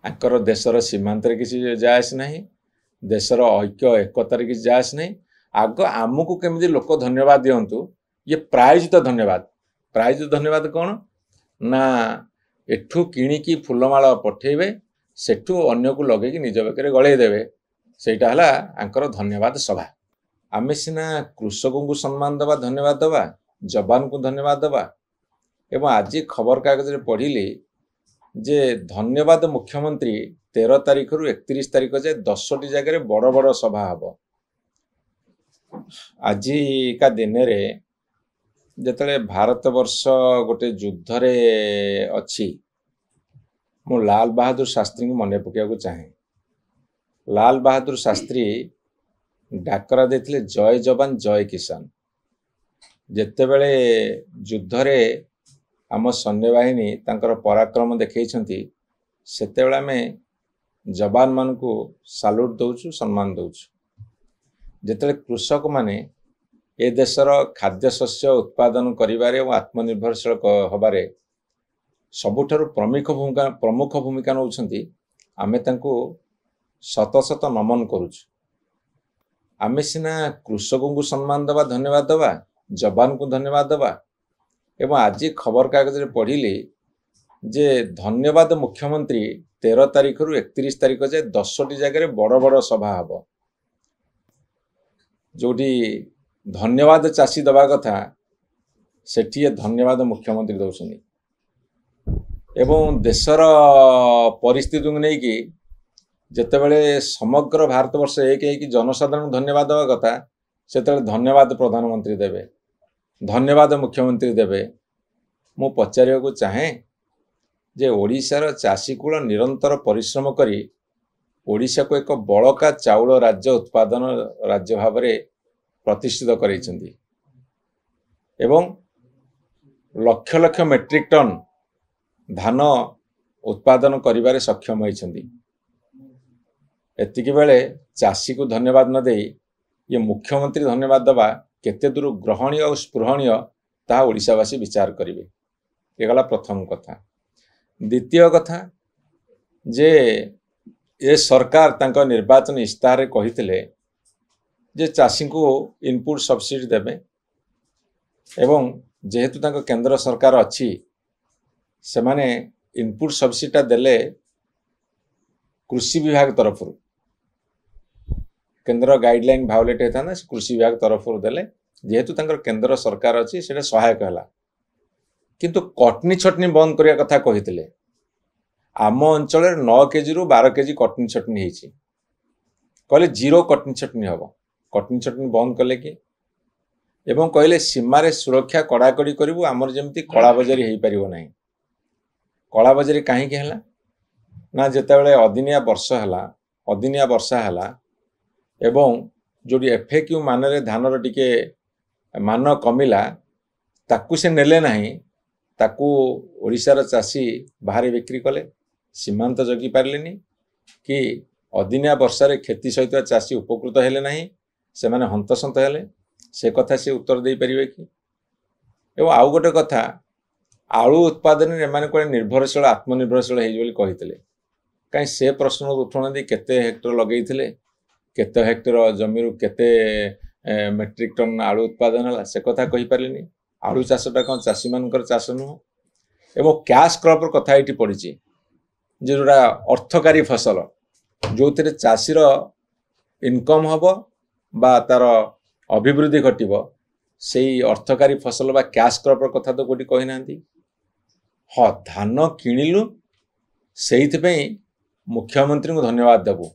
Anchor देशर सीमांत किसी जायस नहीं, देशर ऐक्य एकतार किसी जायस नहीं। आग आमको केमी लोक धन्यवाद दिंतु, ये प्रायोजित धन्यवाद कौन ना एठू किणिकी फुलमाला पठेबे, सेठू अन्य को लगे निज बेकर गलैदेवे, सेटा हला आंकर धन्यवाद सभा। आमे सिना कृषकों को सम्मान दबा, धन्यवाद दबा, जवान को धन्यवाद दबा। एवं आज खबर कागज पढ़िली जे धन्यवाद मुख्यमंत्री 13 तारीख रु 31 तारीख जाए 10टी जगह बड़ बड़ सभा हम। आज का दिन रे जतले भारत वर्ष गोटे युद्ध रे अच्छी, मु लाल बहादुर शास्त्री को मन पकड़ चाहे। लाल बहादुर शास्त्री डाकरा देथिले जय जवान जय किसान। जेतेबेले युद्ध रे आम सैन्य बाहिनी तांकर पराक्रम देखैछंती, सेतेबेले आमे जवान मान को साल्यूट दउछु, सम्मान दउछु। जेतेबेले कृषक माने ए देशर खाद्य शस्य उत्पादन करिबारे और आत्मनिर्भरशील हबारे सबुठारु प्रमुख भूमिका नउछंती, आमे तांको शत शत नमन करूछु। आमे सिना कृषकों को सम्मान दबा, धन्यवाद दबा, जवान को धन्यवाद दबा। एवं आज खबर कागज पढ़िली जे धन्यवाद मुख्यमंत्री 13 तारीख रु 31 तारीख जाए 10टी जगह बड़ बड़ सभा हम। जोटी धन्यवाद चाषी दबा कथा सेठी धन्यवाद मुख्यमंत्री दौसनी। एवं देशर परिस्थिति को लेकिन जितेबले समग्र भारत वर्ष एक जनसाधारण धन्यवाद देवा कथा, से धन्यवाद प्रधानमंत्री देवे, धन्यवाद मुख्यमंत्री देवे। मु पचारिया को चाहे जे ओडिशार चाषीकूल निरंतर परिश्रम करी ओडिशा को एक बड़का चाउल राज्य उत्पादन राज्य भाव में प्रतिष्ठित करैछंती एवं लक्ष लक्ष मेट्रिक टन धान उत्पादन करिबारे सक्षम होइछंती। एतिकी बेले चाषी को धन्यवाद न देई ये मुख्यमंत्री धन्यवाद दबा केते दूर ग्रहणीय और स्पृहणीय ता ओडिशावासी विचार करिवे। ये गला प्रथम कथा। द्वितीय कथा जे ए सरकार तांका निर्वाचन इस्ताहार कहिथिले जे चाषी को इनपुट सब्सिडी देबे एवं जेहेतु तांका केंद्र सरकार अच्छी से माने इनपुट सब्सिडी देले कृषि विभाग तरफ केंद्र गाइडलाइन भायोलेट होता ना, कृषि विभाग तरफ देले जेहेतु तांकर केंद्र सरकार अच्छी से सहायक है। किंतु कटनी छटनी बंद करने कथा कही आम अंचल 9 केजी रु 12 केजी कटनी छटनी होती कहले जीरो कटनी छटनी हम। कटनी छटनी बंद कले कि एवं कहले सीमार सुरक्षा कड़ाकड़ी करूँ आमर जमी कला बजारी हो पार ना। कला बजारी कहीं ना जितेबाला अदिनिया वर्षा है एवं जो एफएक्यू मान धानर टिके मान कमिला ताकू से नेले नहीं, ताकू ओडिशार चाषी बाहर बिक्री कले, सीमांत जगी पारलेनी कि अदिनिया वर्षा क्षति सहित चाषी उपकृत हेले नहीं, से माने हंतसंत हेले। से कथा से उत्तर दे पारिबे कि? एवं आउ गोटे कथा आलू उत्पादन एमाने कोन निर्भरशील आत्मनिर्भरशील हेइ कही कहीं से प्रश्न उठुना केते हेक्टर लगेइथिले, केते हेक्टर जमीरु केते मेट्रिक टन आलू उत्पादन है से कथा कही पारलेनी। आलू चाषटा कौन चाषी मानकर चाष नुह। एवं कैश क्रॉप कथा ये पड़ी जोड़ा अर्थकारी फसल जो थे चाषीर इनकम हम बा तार अभिवृद्धि घटब, से अर्थकारी फसल बा कैश क्रॉप कथा तो कोटी कही ना। हाँ धान किणिलु से मुख्यमंत्री को धन्यवाद देबू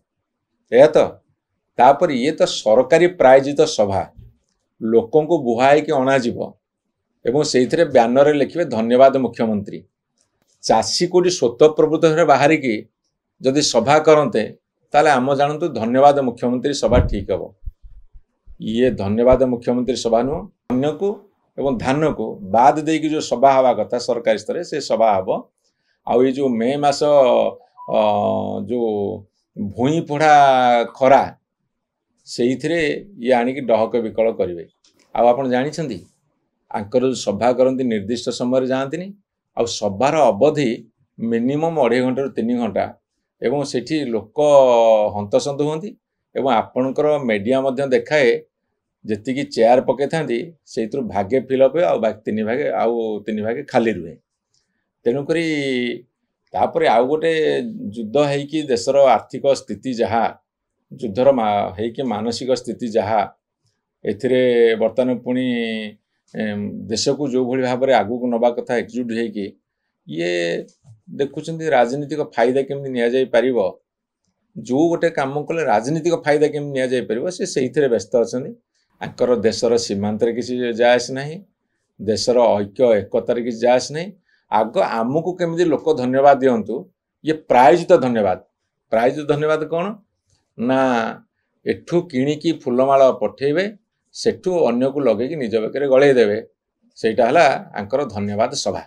या तो तापर ये तो सरकारी प्रायोजित सभा लोकों को बुहाई कि अणाजिव एवं से ब्यानर लिखे धन्यवाद मुख्यमंत्री। चाषी कोटी स्वतःप्रवृत्त भाव बाहर की जदि सभा करते ताले आम जानतु धन्यवाद मुख्यमंत्री सभा ठीक हम। ये धन्यवाद मुख्यमंत्री सभा नुह, अन्य को एवं धान को बाद दे जो सभा हवा कथा सरकारी स्तर से सभा हम। आउ ये जो मे मास जो भूई पोड़ा खरा से ये आणिक डहक विकल करेंगे। आपड़ जानी आंकर सभा करती निर्दिष्ट समय जाती आ सभार अवधि मिनिमम 2.5 घंटा 3 घंटा ଏବଂ ସେଠି ଲୋକ ହନ୍ତସନ୍ତ ହୁଅନ୍ତି ଏବଂ ଆପଣଙ୍କର ମିଡ଼ିଆ ମଧ୍ୟ ଦେଖାଏ ଯେତିକି ଚେୟାର ପକାଇଥାନ୍ତି ସେଇଥିରୁ ଭାଗେ ଫିଲ୍ଅପ୍ ହୁଏ ଆଉ ବାକି ତିନି ଭାଗେ ଖାଲି ରୁହେ। ତେଣୁକରି ତାପରେ ଆଉ ଗୋଟେ ଯୁଦ୍ଧ ହେଇକି ଦେଶର ଆର୍ଥିକ ସ୍ଥିତି ଯାହା, ଯୁଦ୍ଧର ହେଇକି ମାନସିକ ସ୍ଥିତି ଯାହା, ଏଥିରେ ବର୍ତ୍ତମାନ ପୁଣି ଦେଶକୁ ଯେଉଁଭଳି ଭାବରେ ଆଗକୁ ନେବା କଥା ଏକଜୁଟ ହେଇକି ଇଏ ଦେଖୁଛନ୍ତି ରାଜନୈତିକ ଫାଇଦା କେମିତି ନିଆଯାଇପାରିବ, ଯେଉଁ ଗୋଟେ କାମ କଲେ ରାଜନୈତିକ ଫାଇଦା କେମିତି ନିଆଯାଇପାରିବ ସେ ସେଇଥିରେ ବ୍ୟସ୍ତ ଅଛନ୍ତି। ତାଙ୍କର ଦେଶର ସୀମାନ୍ତରେ କିଛି ଯାଏ ଆସ ନାହିଁ, ଦେଶର ଐକ୍ୟ ଏକତାରେ କିଛି ଯାଏ ଆସ ନାହିଁ। ଆଗ ଆମକୁ କେମିତି ଲୋକ ଧନ୍ୟବାଦ ଦିଅନ୍ତୁ, ଇଏ ପ୍ରାୟୋଜିତ ଧନ୍ୟବାଦ କ'ଣ ନା ଏଠୁ କିଣିକି ଫୁଲମାଳ ପଠେଇବେ, ସେଠୁ ଅନ୍ୟକୁ ଲଗେଇକି ନିଜ ବେକରେ ଗଳେଇ ଦେବେ, ସେଇଟା ହେଲା ଆଙ୍କର ଧନ୍ୟବାଦ ସଭା।